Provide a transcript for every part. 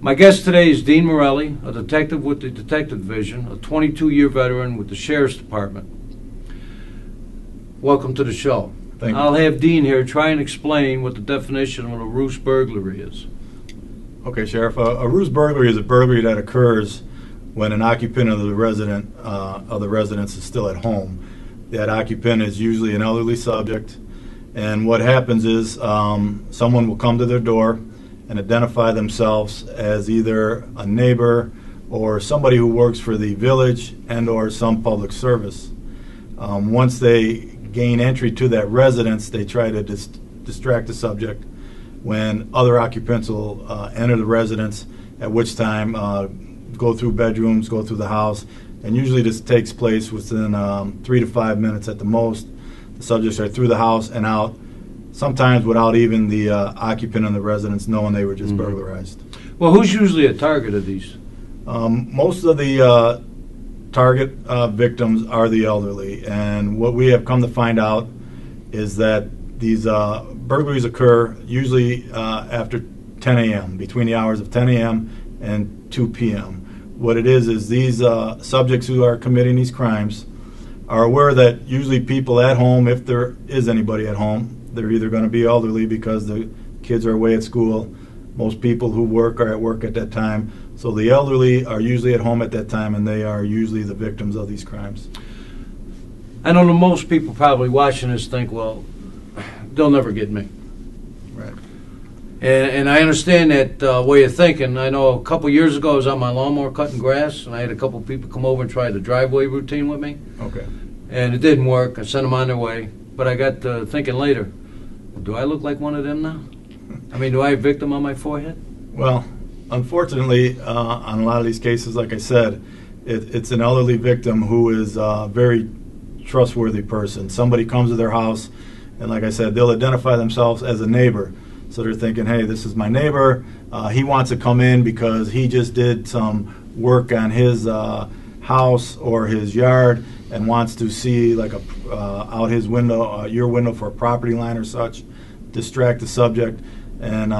My guest today is Dean Morelli, a detective with the Detective Division, a 22-year veteran with the Sheriff's Department. Welcome to the show. Thank you. I'll have Dean here try and explain what the definition of a ruse burglary is. Okay, Sheriff. A ruse burglary is a burglary that occurs when an occupant of the residence is still at home. That occupant is usually an elderly subject, and what happens is someone will come to their door and identify themselves as either a neighbor or somebody who works for the village and or some public service. Once they gain entry to that residence, they try to distract the subject when other occupants will enter the residence, at which time go through bedrooms, go through the house, and usually this takes place within 3 to 5 minutes at the most. The subjects are through the house and out, sometimes without even the occupant in the residence knowing they were just burglarized. Well, who's usually a target of these? Most of the target victims are the elderly, and what we have come to find out is that these burglaries occur usually after 10 a.m., between the hours of 10 a.m. and 2 p.m. What it is these subjects who are committing these crimes are aware that usually people at home, if there is anybody at home, they're either going to be elderly because the kids are away at school. Most people who work are at work at that time. So the elderly are usually at home at that time, and they are usually the victims of these crimes. I know that most people probably watching this think, well, they'll never get me. Right. And I understand that way of thinking. I know a couple years ago I was on my lawnmower cutting grass, and I had a couple people come over and try the driveway routine with me. Okay. And it didn't work. I sent them on their way. But I got thinking later, do I look like one of them now? I mean, do I have victim on my forehead? Well, unfortunately, on a lot of these cases, like I said, it's an elderly victim who is a very trustworthy person. Somebody comes to their house, and like I said, they'll identify themselves as a neighbor. So they're thinking, hey, this is my neighbor. He wants to come in because he just did some work on his house or his yard and wants to see like out his window, your window for a property line or such, distract the subject. And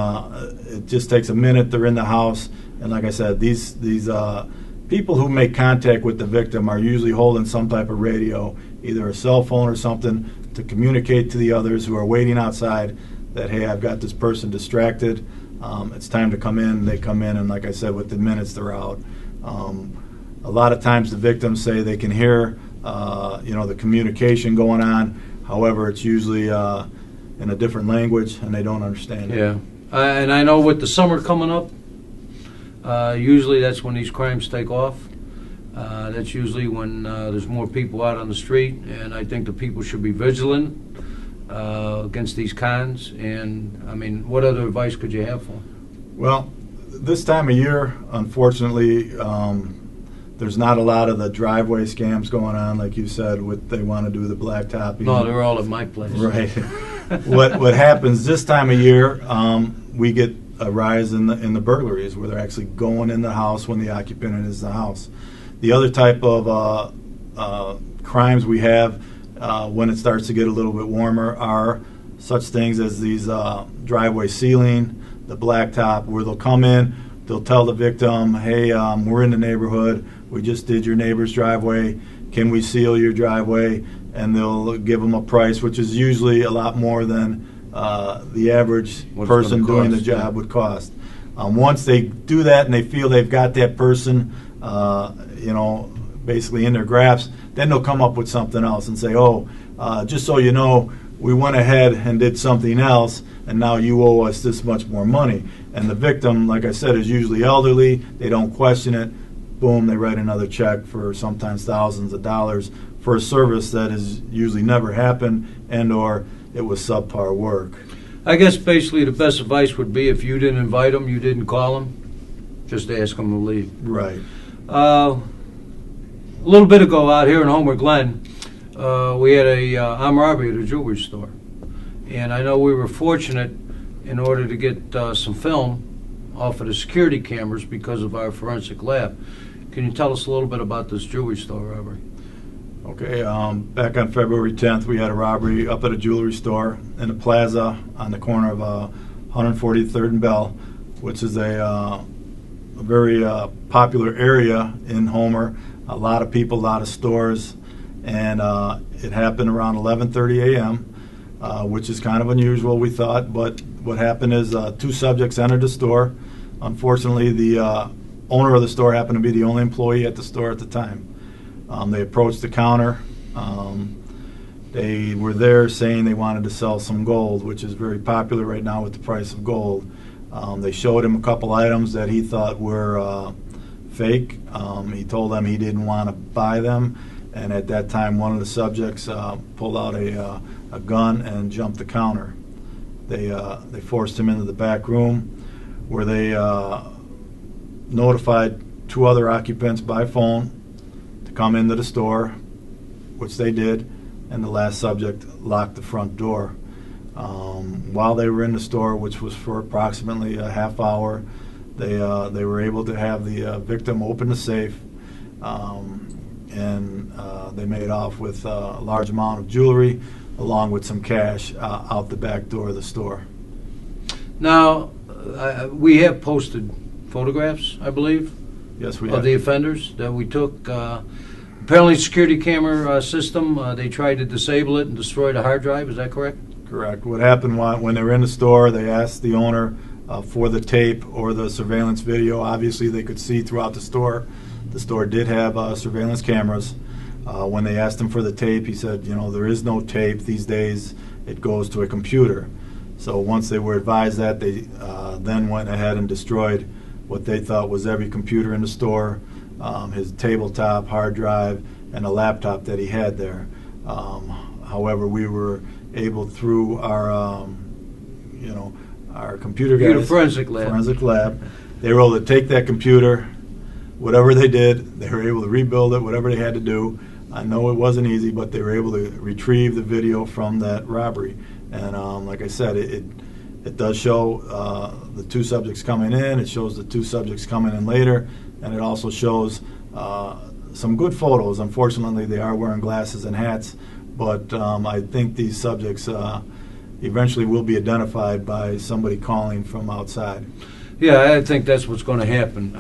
it just takes a minute. They're in the house, and like I said, these people who make contact with the victim are usually holding some type of radio, either a cell phone or something, to communicate to the others who are waiting outside that, hey, I've got this person distracted. It's time to come in. They come in, and like I said, within minutes they're out. A lot of times the victims say they can hear, the communication going on. However, it's usually in a different language, and they don't understand it. Yeah, and I know with the summer coming up, usually that's when these crimes take off. That's usually when there's more people out on the street, and I think the people should be vigilant against these cons. And, I mean, what other advice could you have for them? Well, this time of year, unfortunately, there's not a lot of the driveway scams going on, like you said, they want to do the blacktop. No, they're all at my place. Right. What happens this time of year, we get a rise in the burglaries where they're actually going in the house when the occupant is in the house. The other type of crimes we have when it starts to get a little bit warmer are such things as these driveway sealing, the blacktop, where they'll come in, they'll tell the victim, hey, we're in the neighborhood, we just did your neighbor's driveway, can we seal your driveway? And they'll give them a price, which is usually a lot more than the average person doing the job would cost. Once they do that and they feel they've got that person, basically in their grasp, then they'll come up with something else and say, just so you know, we went ahead and did something else, and now you owe us this much more money. And the victim, like I said, is usually elderly. They don't question it. Boom, they write another check for sometimes thousands of dollars for a service that has usually never happened, and or it was subpar work. I guess basically the best advice would be if you didn't invite them, you didn't call them, just ask them to leave. Right. A little bit ago out here in Homer Glen, we had a armed robbery at a jewelry store. And I know we were fortunate in order to get some film off of the security cameras because of our forensic lab. Can you tell us a little bit about this jewelry store robbery? Okay, back on February 10th, we had a robbery up at a jewelry store in a plaza on the corner of 143rd and Bell, which is a a very popular area in Homer. A lot of people, a lot of stores, and it happened around 11:30 a.m., which is kind of unusual, we thought. But what happened is two subjects entered the store. Unfortunately, the owner of the store happened to be the only employee at the store at the time. They approached the counter. They were there saying they wanted to sell some gold, which is very popular right now with the price of gold. They showed him a couple items that he thought were fake. He told them he didn't want to buy them, and at that time one of the subjects pulled out a gun and jumped the counter. They forced him into the back room, where they notified two other occupants by phone to come into the store, which they did, and the last subject locked the front door. While they were in the store, which was for approximately a half hour, they were able to have the victim open the safe, and they made off with a large amount of jewelry along with some cash out the back door of the store. Now, we have posted photographs, I believe, Yes, we of have. the offenders that we took. Apparently, security camera system, they tried to disable it and destroy the hard drive. Is that correct? Correct. What happened when they were in the store, they asked the owner for the tape or the surveillance video. Obviously, they could see throughout the store. The store did have surveillance cameras. When they asked him for the tape, he said, there is no tape these days. It goes to a computer. So once they were advised that, they then went ahead and destroyed what they thought was every computer in the store, his tabletop, hard drive, and a laptop that he had there. However, we were able, through our, our computer guys, forensic lab. they were able to take that computer, whatever they did, they were able to rebuild it, whatever they had to do. I know it wasn't easy, but they were able to retrieve the video from that robbery. And like I said, it does show the two subjects coming in. It shows the two subjects coming in later, and it also shows some good photos. Unfortunately, they are wearing glasses and hats, but I think these subjects eventually will be identified by somebody calling from outside. Yeah, I think that's what's going to happen.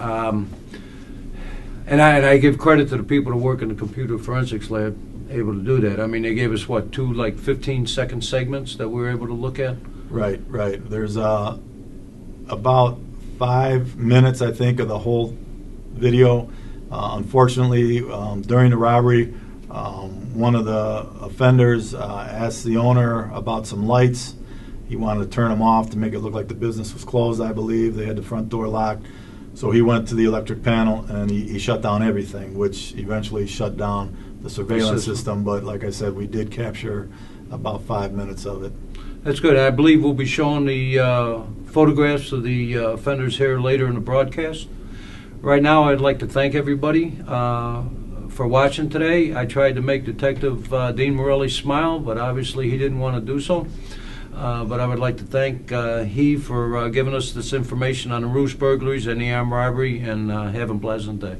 And I give credit to the people that work in the computer forensics lab, able to do that. I mean, they gave us, two 15-second segments that we were able to look at? Right. There's about 5 minutes, I think, of the whole video. Unfortunately, during the robbery, one of the offenders asked the owner about some lights. He wanted to turn them off to make it look like the business was closed, I believe. They had the front door locked. So he went to the electric panel and he shut down everything, which eventually shut down the surveillance system. But like I said, we did capture about 5 minutes of it. That's good. I believe we'll be showing the photographs of the offenders here later in the broadcast. Right now, I'd like to thank everybody for watching today. I tried to make Detective Dean Morelli smile, but obviously he didn't want to do so. But I would like to thank he for giving us this information on the Roost burglaries and the armed robbery, and have a pleasant day.